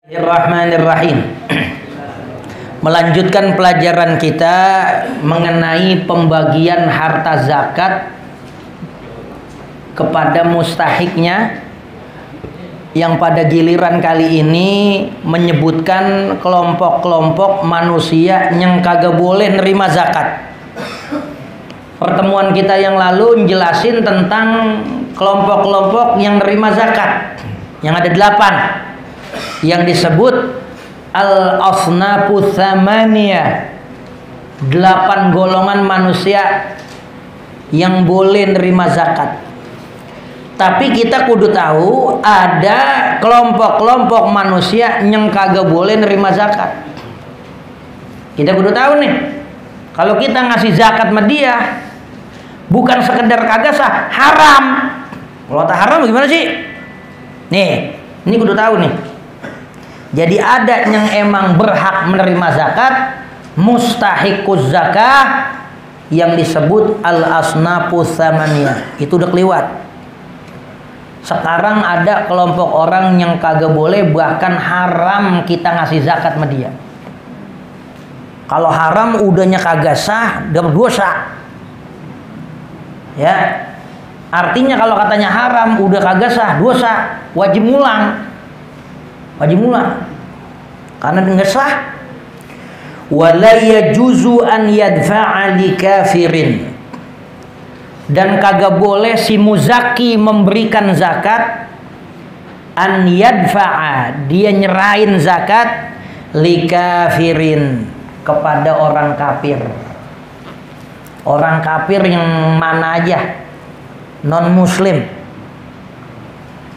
Bismillahirrahmanirrahim. Melanjutkan pelajaran kita mengenai pembagian harta zakat kepada mustahiknya, yang pada giliran kali ini menyebutkan kelompok-kelompok manusia yang kagak boleh nerima zakat. Pertemuan kita yang lalu menjelasin tentang kelompok-kelompok yang nerima zakat, yang ada 8, yang disebut al-asnafu tsamaniyah, 8 golongan manusia yang boleh nerima zakat. Tapi kita kudu tahu ada kelompok-kelompok manusia yang kagak boleh nerima zakat. Kita kudu tahu nih, kalau kita ngasih zakat sama dia bukan sekedar kagak sah, haram. Kalau tak haram gimana sih? Nih, ini kudu tahu nih. Jadi ada yang emang berhak menerima zakat, mustahiquz zakah, yang disebut al-asnafu tsamaniyah. Itu udah kelewat. Sekarang ada kelompok orang yang kagak boleh, bahkan haram kita ngasih zakat sama dia. Kalau haram udahnya kagak sah, dapat dosa. Ya. Artinya kalau katanya haram udah kagak sah, dosa, wajib ngulang. Wajib ngulang. Karena enggak sah. Wala yajuzu an yadfa'a li kafirin. Dan kagak boleh si muzaki memberikan zakat, an yadfa'a, dia nyerahin zakat li kafirin, kepada orang kafir. Orang kafir yang mana aja, non muslim,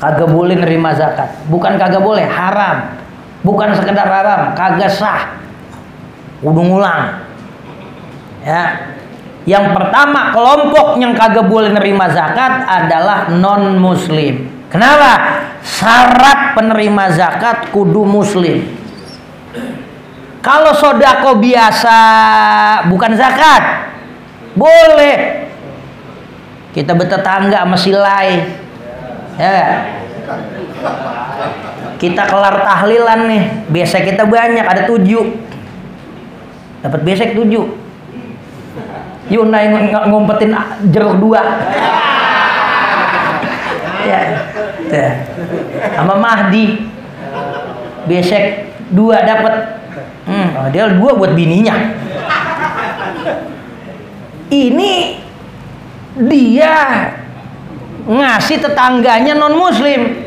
kagak boleh nerima zakat. Bukan kagak boleh, haram. Bukan sekedar haram, kagak sah. Udah ngulang. Ya. Yang pertama, kelompok yang kagak boleh nerima zakat adalah non muslim. Kenapa? Syarat penerima zakat kudu muslim. Kalau sodako biasa bukan zakat, boleh. Kita bertetangga sama silai, ya. Kita kelar tahlilan nih, besek kita banyak, ada 7. Dapat besek 7. Yuk naik ngumpetin jeruk 2. Ya. Ya. Sama Mahdi besek 2 dapat. Dia 2 buat bininya. Ini dia ngasih tetangganya non muslim.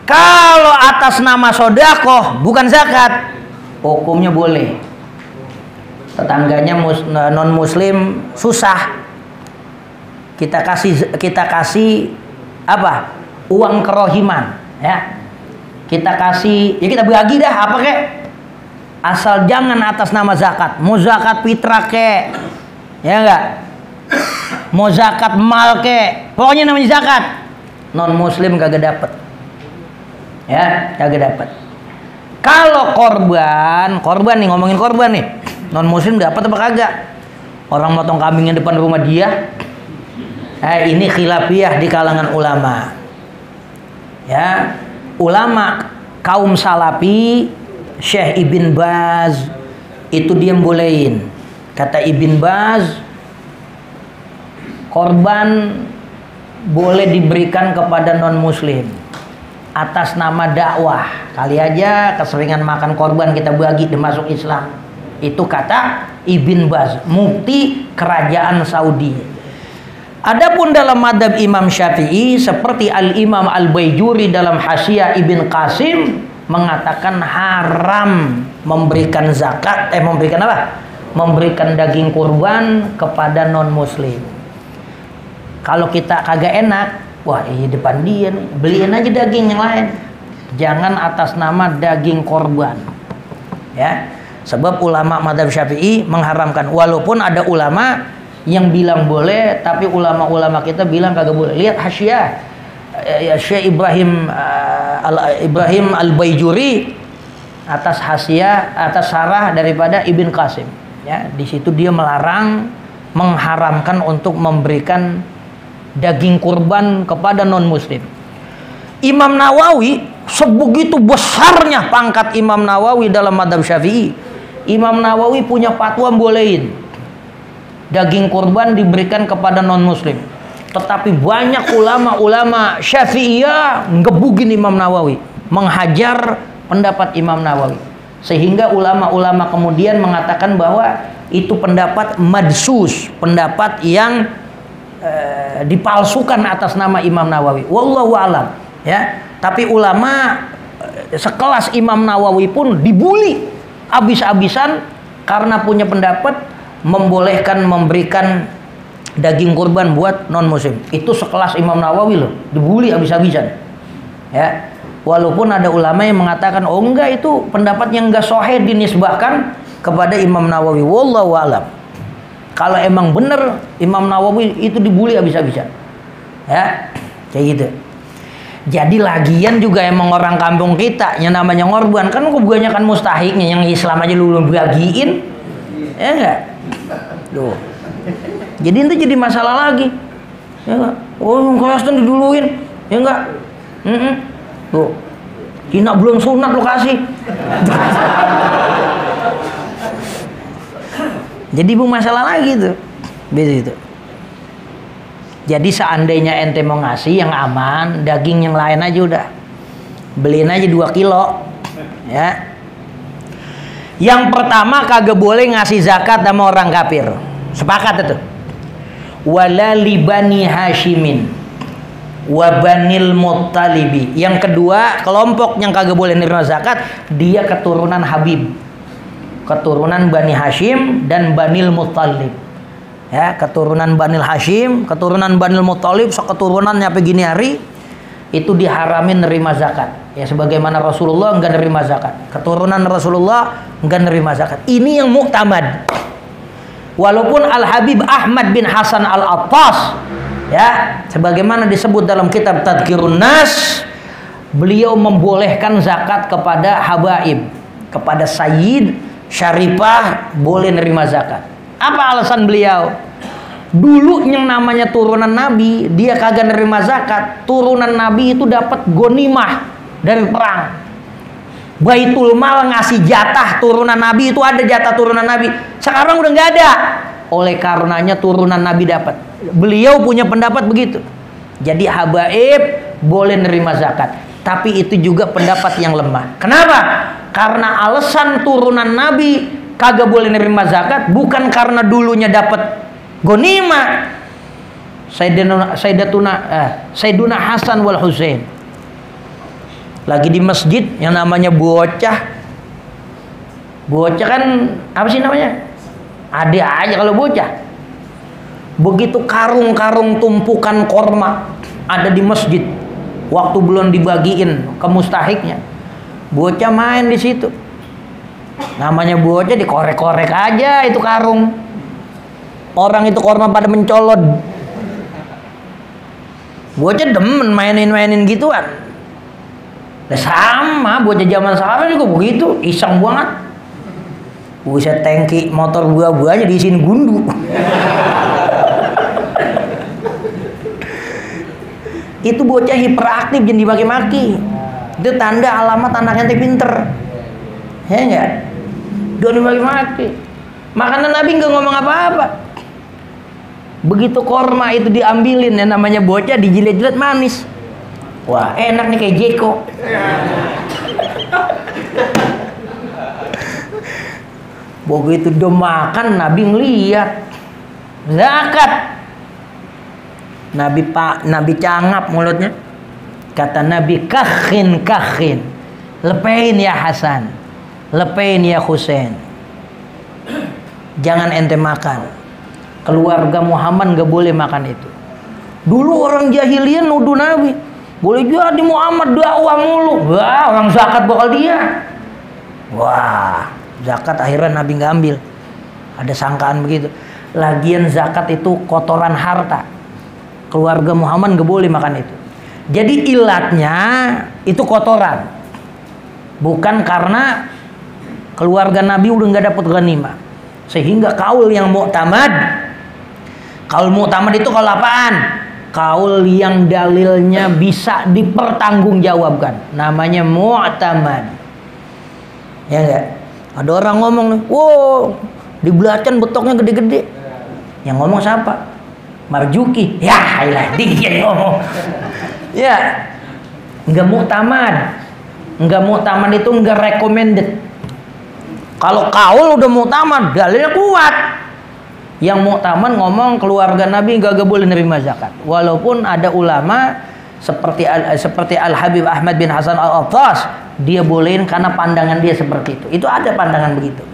Kalau atas nama sodakoh bukan zakat, hukumnya boleh. Tetangganya non muslim susah, kita kasih apa, uang kerohiman, ya kita kasih, ya kita bagi dah apa kek, asal jangan atas nama zakat. Mau zakat fitrah kek, ya enggak, mau zakat mal kek, pokoknya namanya zakat, non muslim kagak dapet, ya kagak dapet. Kalau korban nih, ngomongin korban nih, non muslim dapat apa kagak? Orang motong kambingnya depan rumah dia. Ini khilafiyah di kalangan ulama. Ya, ulama kaum salafi, Syekh Ibn Baz itu dia bolehin. Kata Ibn Baz, korban boleh diberikan kepada non muslim atas nama dakwah. Kali aja keseringan makan korban kita bagi dan masuk Islam. Itu kata Ibn Baz, mufti kerajaan Saudi. Adapun dalam madhab Imam Syafi'i, seperti Al-Imam Al-Baijuri dalam Hasyiah Ibn Qasim mengatakan haram memberikan zakat, memberikan apa? Memberikan daging kurban kepada non muslim. Kalau kita kagak enak, wah ini depan dia nih, beliin aja daging yang lain. Jangan atas nama daging korban. Ya. Sebab ulama madhab Syafi'i mengharamkan. Walaupun ada ulama yang bilang boleh, tapi ulama-ulama kita bilang kagak boleh. Lihat Hasyiah ya, Syekh Ibrahim Al-Baijuri atas Hasyiah, atas syarah daripada Ibn Qasim. Ya, di situ dia melarang, mengharamkan untuk memberikan daging kurban kepada non muslim. Imam Nawawi Sebegitu besarnya pangkat Imam Nawawi dalam mazhab Syafi'i. Imam Nawawi punya fatwa bolehin daging kurban diberikan kepada non muslim. Tetapi banyak ulama-ulama Syafi'iyah ngebugin Imam Nawawi, menghajar pendapat Imam Nawawi. Sehingga ulama-ulama kemudian mengatakan bahwa itu pendapat madsus, pendapat yang dipalsukan atas nama Imam Nawawi. Wallahu alam, ya. Tapi ulama sekelas Imam Nawawi pun dibully habis-habisan karena punya pendapat membolehkan memberikan daging kurban buat non muslim. Itu sekelas Imam Nawawi loh, dibully habis-habisan. Ya. Walaupun ada ulama yang mengatakan oh enggak, itu pendapat yang enggak sahih dinisbahkan kepada Imam Nawawi. Wallahu alam. Kalau emang bener Imam Nawawi itu dibully habis-habisan. Ya, kayak gitu. Jadi lagian juga emang orang kampung kita yang namanya ngorban kan kebanyakan mustahiknya, yang Islam aja lu bagiin. Ya enggak? Loh. Jadi itu jadi masalah lagi. Ya enggak? Oh, yang Kristen diduluin. Ya enggak? Tuh. Cina belum sunat lo kasih. Jadi bu masalah lagi tuh. Begitu. Jadi seandainya ente mau ngasih yang aman, daging yang lain aja udah. Beliin aja 2 kilo. Ya. Yang pertama kagak boleh ngasih zakat sama orang kafir. Sepakat itu. Wala libani Hashimin wa banil Muttalibi. Yang kedua, kelompok yang kagak boleh nerima zakat, dia keturunan Habib. Keturunan Bani Hashim dan Banil Muttalib. Ya, keturunan Banil Hashim, keturunan Banil Muttalib, seketurunan nyampe gini hari itu diharamin nerima zakat. Ya, sebagaimana Rasulullah enggak nerima zakat. Keturunan Rasulullah enggak nerima zakat. Ini yang muktamad. Walaupun Al-Habib Ahmad bin Hasan Al-Attas, ya, sebagaimana disebut dalam kitab Tadhkirun Nas, beliau membolehkan zakat kepada habaib, kepada sayyid, syarifah, boleh nerima zakat. Apa alasan beliau? Dulu yang namanya turunan Nabi, dia kagak nerima zakat. Turunan Nabi itu dapat gonimah dari perang. Baitul Mal ngasih jatah turunan Nabi, itu ada jatah turunan Nabi. Sekarang udah nggak ada. Oleh karenanya turunan Nabi dapat. Beliau punya pendapat begitu. Jadi habaib boleh nerima zakat. Tapi itu juga pendapat yang lemah. Kenapa? Karena alasan turunan Nabi kagak boleh nerima zakat bukan karena dulunya dapat gonimah. Sayyiduna Hasan wal Husain lagi di masjid yang namanya bocah kan apa sih namanya? Ada aja kalau bocah. Begitu karung-karung tumpukan korma ada di masjid, waktu belum dibagiin ke mustahiknya, bocah main di situ. Namanya bocah dikorek-korek aja itu karung. Orang itu korma pada mencolot. Bocah demen mainin gituan. Nah, sama bocah zaman sekarang juga begitu, iseng banget. Buset, tangki motor buah-buahnya diisiin gundu. Itu bocah hiperaktif, jangan dimaki-maki. Itu tanda alamat anaknya teh pinter. Ya enggak? Jangan dimaki-maki. Makanan Nabi enggak ngomong apa-apa. Begitu korma itu diambilin, yang namanya bocah, dijilat-jilat manis. Wah, enak nih kayak Jeko. Begitu udah makan, Nabi ngeliat zakat. Nabi cangap mulutnya. Kata Nabi, kakhin, lepein ya Hasan, lepein ya Husain. Jangan ente makan. Keluarga Muhammad gak boleh makan itu. Dulu orang jahiliyah nuduh Nabi, boleh jadi Muhammad dakwah mulu. Wah, orang zakat bakal dia. Wah, zakat akhirnya Nabi gak ambil. Ada sangkaan begitu. Lagian zakat itu kotoran harta. Keluarga Muhammad gak boleh makan itu. Jadi ilatnya itu kotoran, bukan karena keluarga Nabi udah nggak dapat ghanimah. Sehingga kaul yang muktamad, kaul muktamad itu kalau apaan? kaul yang dalilnya bisa dipertanggungjawabkan, namanya mu'tamad. Ya enggak? Ada orang ngomong nih, wow, di Belacan betoknya gede-gede. Yang ngomong siapa? Marjuki. Ya, ilah, dia ngomong. Ya, enggak mu'tamad. Enggak mu'tamad itu enggak recommended. Kalau kaul udah mu'tamad, dalilnya kuat. Yang mu'tamad ngomong keluarga Nabi enggak boleh nerima zakat. Walaupun ada ulama seperti Al-Habib Ahmad bin Hasan Al-Attas, dia bolehin karena pandangan dia seperti itu. Itu ada pandangan begitu.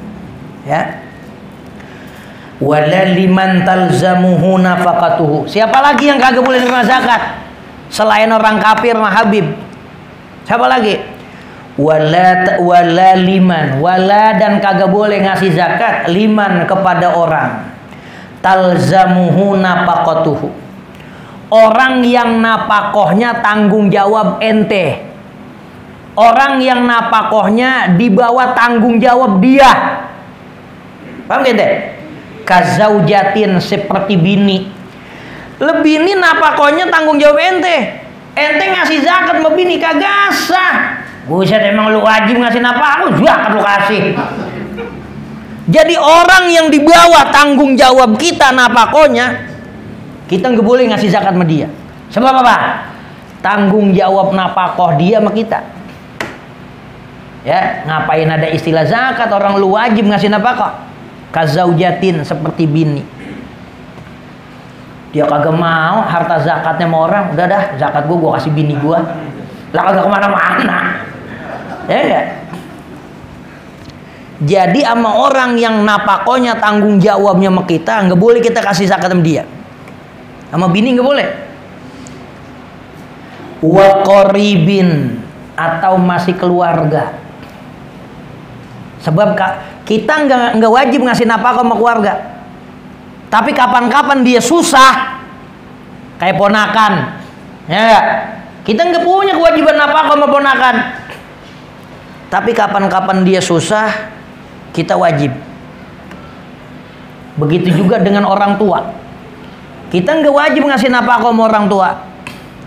Ya. Wala liman talzamuhu nafaqatuhu. Siapa lagi yang kagak boleh nerima zakat selain orang kafir sama Habib? Siapa lagi? Wala liman, wala dan kagak boleh ngasih zakat liman kepada orang talzamuhu nafaqatuhu, orang yang napakohnya tanggung jawab ente, orang yang napakohnya di bawah tanggung jawab dia. Paham gak ente? Kazaujatin, seperti bini. Lebih ini napakohnya tanggung jawab ente. Ente ngasih zakat sama bini kagak sah. Buset, emang lu wajib ngasih nafkah, aku zakat lu kasih. Jadi orang yang di bawah tanggung jawab kita napakohnya, kita nggak boleh ngasih zakat sama dia. Sebab apa? Tanggung jawab napakoh dia sama kita. Ya, ngapain ada istilah zakat, orang lu wajib ngasih nafkah. Kazaujatin, seperti bini. Dia kagak mau harta zakatnya sama orang, udah dah zakat gua kasih bini gua. Lah kagak kemana-mana. Ya enggak? Jadi sama orang yang napakohnya tanggung jawabnya sama kita, nggak boleh kita kasih zakat sama dia. Sama bini nggak boleh. Wa qaribin, atau masih keluarga. Sebab kita nggak wajib ngasih nafkah sama keluarga. Tapi kapan-kapan dia susah, kayak ponakan, ya enggak? Kita nggak punya kewajiban nafkah sama ponakan. Tapi kapan-kapan dia susah, kita wajib. Begitu juga dengan orang tua. Kita nggak wajib ngasih nafkah sama orang tua,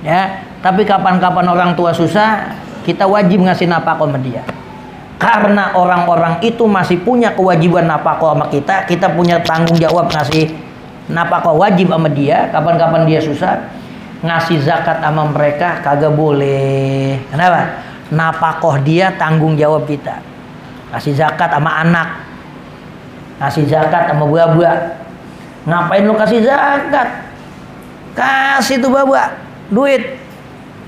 ya. Tapi kapan-kapan orang tua susah, kita wajib ngasih nafkah sama dia. Karena orang-orang itu masih punya kewajiban nafkah sama kita, kita punya tanggung jawab ngasih nafkah wajib sama dia. Kapan-kapan dia susah, ngasih zakat sama mereka kagak boleh. Kenapa? Nafkah dia tanggung jawab kita. Kasih zakat sama anak, kasih zakat sama buah-buah. Ngapain lu kasih zakat? Kasih tuh buah-buah duit,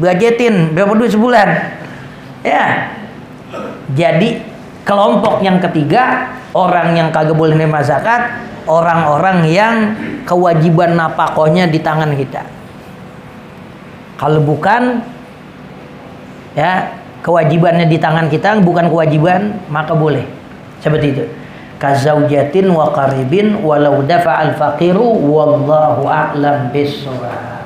budgetin berapa duit sebulan, ya. Jadi kelompok yang ketiga, orang yang kagak boleh nerima zakat, orang-orang yang kewajiban nafkahnya di tangan kita. Kalau bukan, ya, kewajibannya di tangan kita, bukan kewajiban, maka boleh. Seperti itu. Kazaujatin wa qaribin walau dafa'al faqiru wallahu a'lam bissawab.